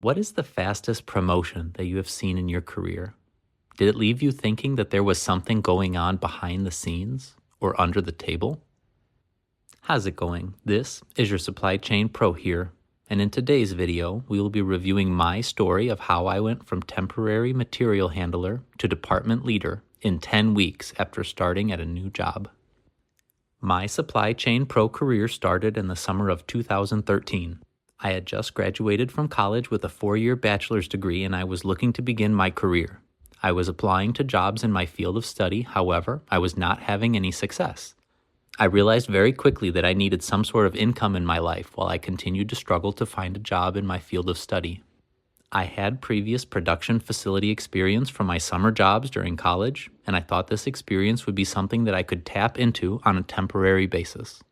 What is the fastest promotion that you have seen in your career? Did it leave you thinking that there was something going on behind the scenes or under the table? How's it going? This is your Supply Chain Pro here, and in today's video, we will be reviewing my story of how I went from temporary material handler to department leader in 10 weeks after starting at a new job. My Supply Chain Pro career started in the summer of 2013. I had just graduated from college with a 4-year bachelor's degree and I was looking to begin my career. I was applying to jobs in my field of study, however, I was not having any success. I realized very quickly that I needed some sort of income in my life while I continued to struggle to find a job in my field of study. I had previous production facility experience from my summer jobs during college, and I thought this experience would be something that I could tap into on a temporary basis.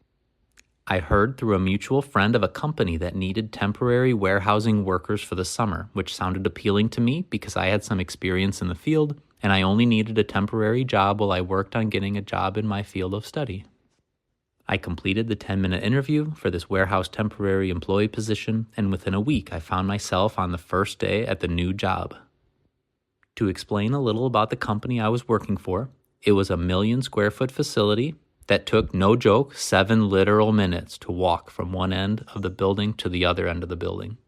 I heard through a mutual friend of a company that needed temporary warehousing workers for the summer, which sounded appealing to me because I had some experience in the field, and I only needed a temporary job while I worked on getting a job in my field of study. I completed the 10-minute interview for this warehouse temporary employee position, and within a week I found myself on the first day at the new job. To explain a little about the company I was working for, it was a 1,000,000-square-foot facility that took, no joke, 7 literal minutes to walk from one end of the building to the other end of the building.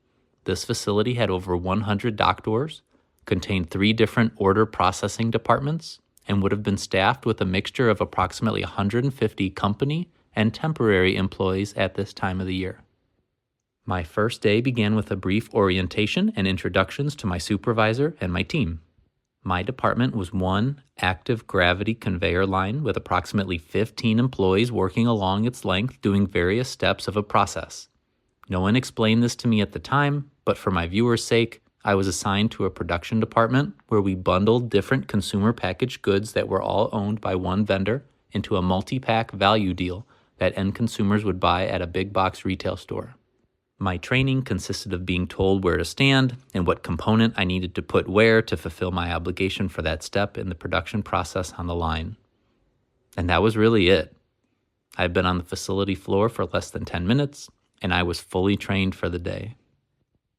This facility had over 100 dock doors, contained 3 different order processing departments, and would have been staffed with a mixture of approximately 150 company and temporary employees at this time of the year. My first day began with a brief orientation and introductions to my supervisor and my team. My department was one active gravity conveyor line with approximately 15 employees working along its length doing various steps of a process. No one explained this to me at the time, but for my viewers' sake, I was assigned to a production department where we bundled different consumer packaged goods that were all owned by one vendor into a multi-pack value deal that end consumers would buy at a big box retail store. My training consisted of being told where to stand and what component I needed to put where to fulfill my obligation for that step in the production process on the line. And that was really it. I'd been on the facility floor for less than 10 minutes, and I was fully trained for the day.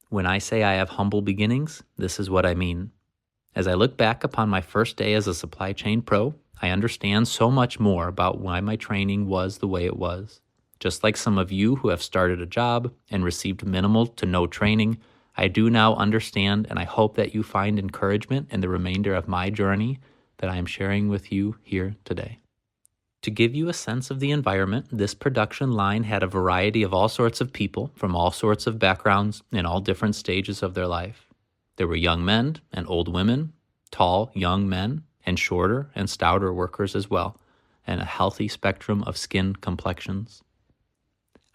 When I say I have humble beginnings, this is what I mean. As I look back upon my first day as a supply chain pro, I understand so much more about why my training was the way it was. Just like some of you who have started a job and received minimal to no training, I do now understand, and I hope that you find encouragement in the remainder of my journey that I am sharing with you here today. To give you a sense of the environment, this production line had a variety of all sorts of people from all sorts of backgrounds in all different stages of their life. There were young men and old women, tall young men, and shorter and stouter workers as well, and a healthy spectrum of skin complexions.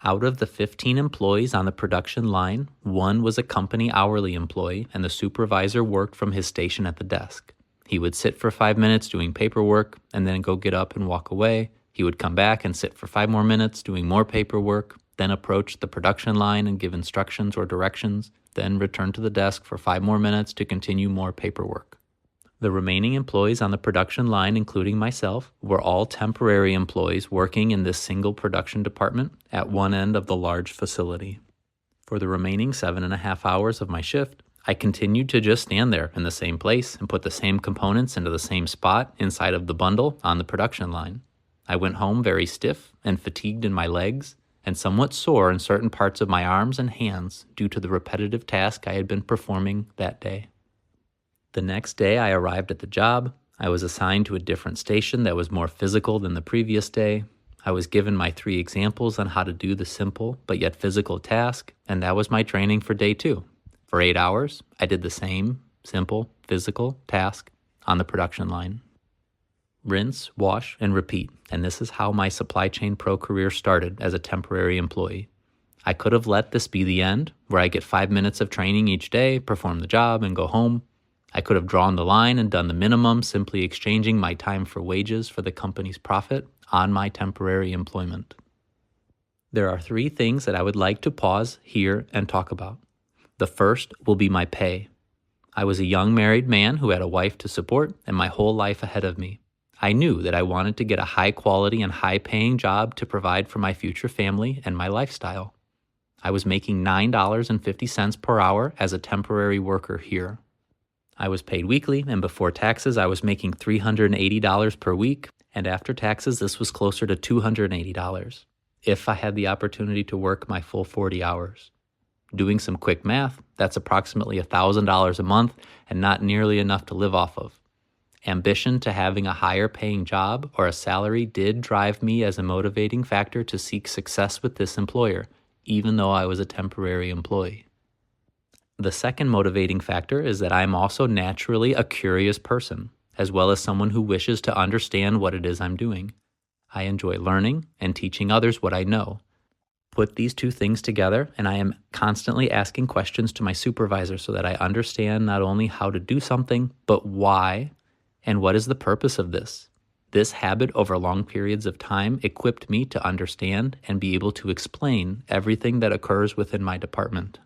Out of the 15 employees on the production line, one was a company hourly employee, and the supervisor worked from his station at the desk. He would sit for 5 minutes doing paperwork and then go get up and walk away. He would come back and sit for 5 more minutes doing more paperwork, then approach the production line and give instructions or directions, then return to the desk for 5 more minutes to continue more paperwork. The remaining employees on the production line, including myself, were all temporary employees working in this single production department at one end of the large facility. For the remaining 7.5 hours of my shift, I continued to just stand there in the same place and put the same components into the same spot inside of the bundle on the production line. I went home very stiff and fatigued in my legs and somewhat sore in certain parts of my arms and hands due to the repetitive task I had been performing that day. The next day I arrived at the job. I was assigned to a different station that was more physical than the previous day. I was given my 3 examples on how to do the simple but yet physical task, and that was my training for day 2. For 8 hours, I did the same simple physical task on the production line. Rinse, wash, and repeat, and this is how my supply chain pro career started as a temporary employee. I could have let this be the end, where I get 5 minutes of training each day, perform the job, and go home. I could have drawn the line and done the minimum, simply exchanging my time for wages for the company's profit on my temporary employment. There are 3 things that I would like to pause here and talk about. The first will be my pay. I was a young married man who had a wife to support and my whole life ahead of me. I knew that I wanted to get a high quality and high paying job to provide for my future family and my lifestyle. I was making $9.50 per hour as a temporary worker here. I was paid weekly, and before taxes, I was making $380 per week, and after taxes, this was closer to $280 if I had the opportunity to work my full 40 hours. Doing some quick math, that's approximately $1,000 a month and not nearly enough to live off of. Ambition to having a higher paying job or a salary did drive me as a motivating factor to seek success with this employer, even though I was a temporary employee. The second motivating factor is that I'm also naturally a curious person, as well as someone who wishes to understand what it is I'm doing. I enjoy learning and teaching others what I know. Put these two things together, and I am constantly asking questions to my supervisor so that I understand not only how to do something, but why and what is the purpose of this. This habit over long periods of time equipped me to understand and be able to explain everything that occurs within my department.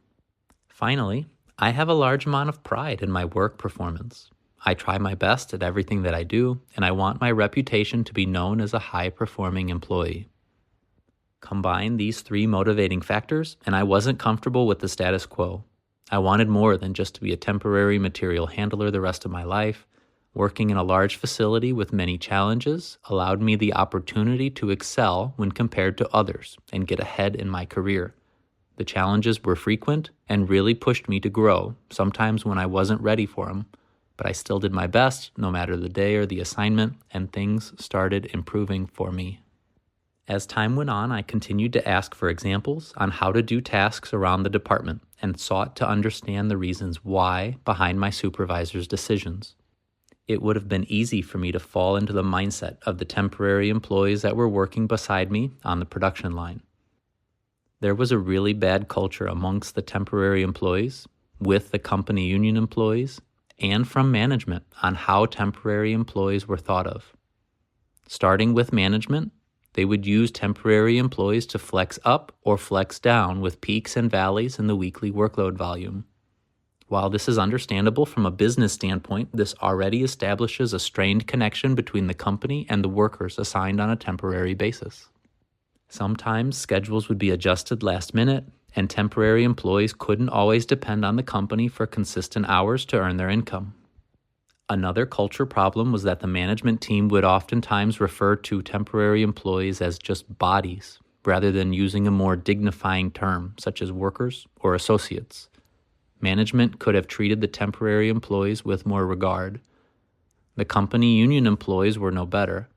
Finally, I have a large amount of pride in my work performance. I try my best at everything that I do, and I want my reputation to be known as a high-performing employee. Combine these three motivating factors, and I wasn't comfortable with the status quo. I wanted more than just to be a temporary material handler the rest of my life. Working in a large facility with many challenges allowed me the opportunity to excel when compared to others and get ahead in my career. The challenges were frequent and really pushed me to grow, sometimes when I wasn't ready for them, but I still did my best no matter the day or the assignment, and things started improving for me. As time went on, I continued to ask for examples on how to do tasks around the department and sought to understand the reasons why behind my supervisor's decisions. It would have been easy for me to fall into the mindset of the temporary employees that were working beside me on the production line. There was a really bad culture amongst the temporary employees, with the company union employees, and from management on how temporary employees were thought of. Starting with management, they would use temporary employees to flex up or flex down with peaks and valleys in the weekly workload volume. While this is understandable from a business standpoint, this already establishes a strained connection between the company and the workers assigned on a temporary basis. Sometimes schedules would be adjusted last minute, and temporary employees couldn't always depend on the company for consistent hours to earn their income. Another culture problem was that the management team would oftentimes refer to temporary employees as just bodies, rather than using a more dignifying term, such as workers or associates. Management could have treated the temporary employees with more regard. The company union employees were no better.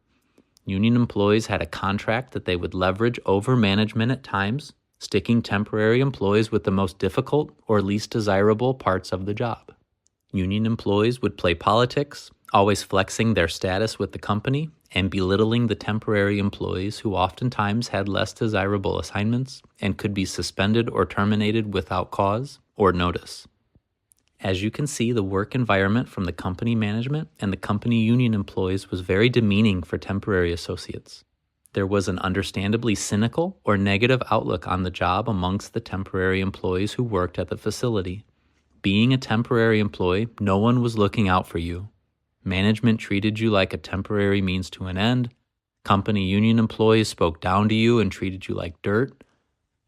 Union employees had a contract that they would leverage over management at times, sticking temporary employees with the most difficult or least desirable parts of the job. Union employees would play politics, always flexing their status with the company and belittling the temporary employees who oftentimes had less desirable assignments and could be suspended or terminated without cause or notice. As you can see, the work environment from the company management and the company union employees was very demeaning for temporary associates. There was an understandably cynical or negative outlook on the job amongst the temporary employees who worked at the facility. Being a temporary employee, no one was looking out for you. Management treated you like a temporary means to an end. Company union employees spoke down to you and treated you like dirt.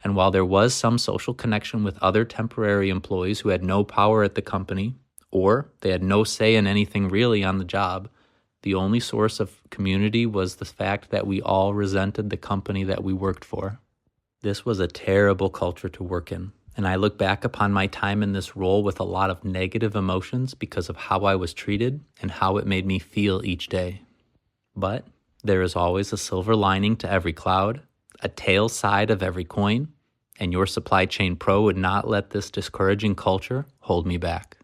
And while there was some social connection with other temporary employees who had no power at the company, or they had no say in anything really on the job, the only source of community was the fact that we all resented the company that we worked for. This was a terrible culture to work in, and I look back upon my time in this role with a lot of negative emotions because of how I was treated and how it made me feel each day. But there is always a silver lining to every cloud, a tail side of every coin, and your supply chain pro would not let this discouraging culture hold me back.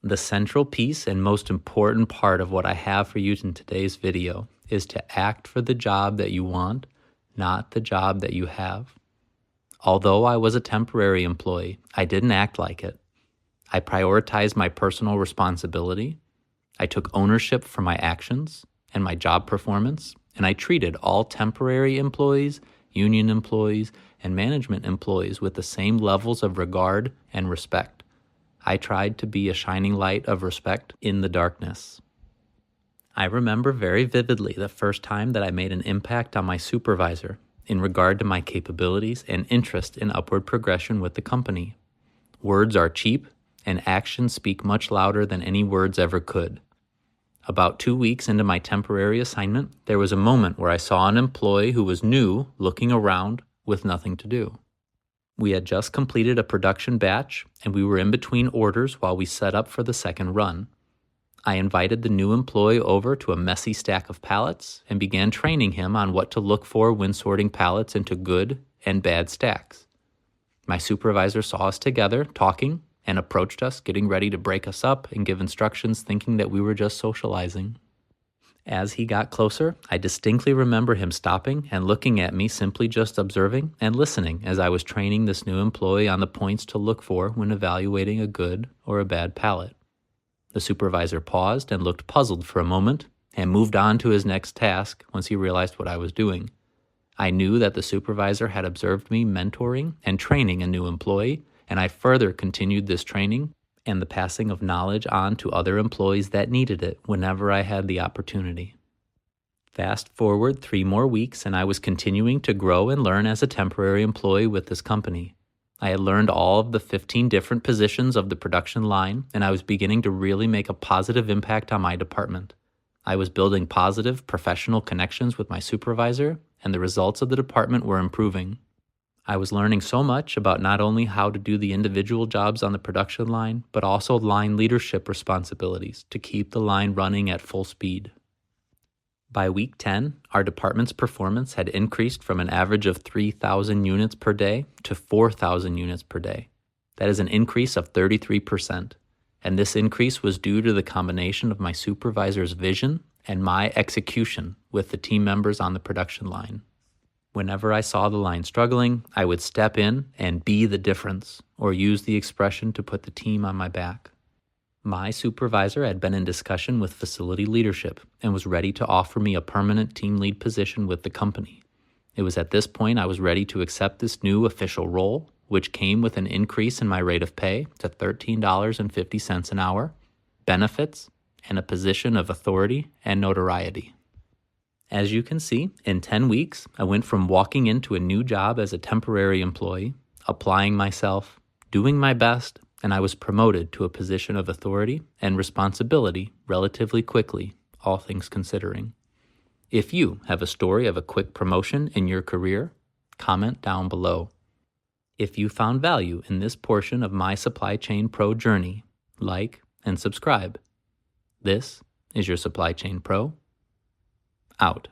The central piece and most important part of what I have for you in today's video is to act for the job that you want, not the job that you have. Although I was a temporary employee, I didn't act like it. I prioritized my personal responsibility. I took ownership for my actions and my job performance, and I treated all temporary employees, union employees, and management employees with the same levels of regard and respect. I tried to be a shining light of respect in the darkness. I remember very vividly the first time that I made an impact on my supervisor, in regard to my capabilities and interest in upward progression with the company. Words are cheap, and actions speak much louder than any words ever could. About 2 weeks into my temporary assignment, there was a moment where I saw an employee who was new looking around with nothing to do. We had just completed a production batch, and we were in between orders while we set up for the second run. I invited the new employee over to a messy stack of pallets and began training him on what to look for when sorting pallets into good and bad stacks. My supervisor saw us together, talking, and approached us, getting ready to break us up and give instructions, thinking that we were just socializing. As he got closer, I distinctly remember him stopping and looking at me, simply just observing and listening as I was training this new employee on the points to look for when evaluating a good or a bad pallet. The supervisor paused and looked puzzled for a moment and moved on to his next task once he realized what I was doing. I knew that the supervisor had observed me mentoring and training a new employee, and I further continued this training and the passing of knowledge on to other employees that needed it whenever I had the opportunity. Fast forward 3 more weeks, and I was continuing to grow and learn as a temporary employee with this company. I had learned all of the 15 different positions of the production line, and I was beginning to really make a positive impact on my department. I was building positive professional connections with my supervisor, and the results of the department were improving. I was learning so much about not only how to do the individual jobs on the production line, but also line leadership responsibilities to keep the line running at full speed. By week 10, our department's performance had increased from an average of 3,000 units per day to 4,000 units per day. That is an increase of 33%, and this increase was due to the combination of my supervisor's vision and my execution with the team members on the production line. Whenever I saw the line struggling, I would step in and be the difference, or use the expression to put the team on my back. My supervisor had been in discussion with facility leadership and was ready to offer me a permanent team lead position with the company. It was at this point I was ready to accept this new official role, which came with an increase in my rate of pay to $13.50 an hour, benefits, and a position of authority and notoriety. As you can see, in 10 weeks, I went from walking into a new job as a temporary employee, applying myself, doing my best, and I was promoted to a position of authority and responsibility relatively quickly, all things considering. If you have a story of a quick promotion in your career, comment down below. If you found value in this portion of my Supply Chain Pro journey, like and subscribe. This is your Supply Chain Pro, out.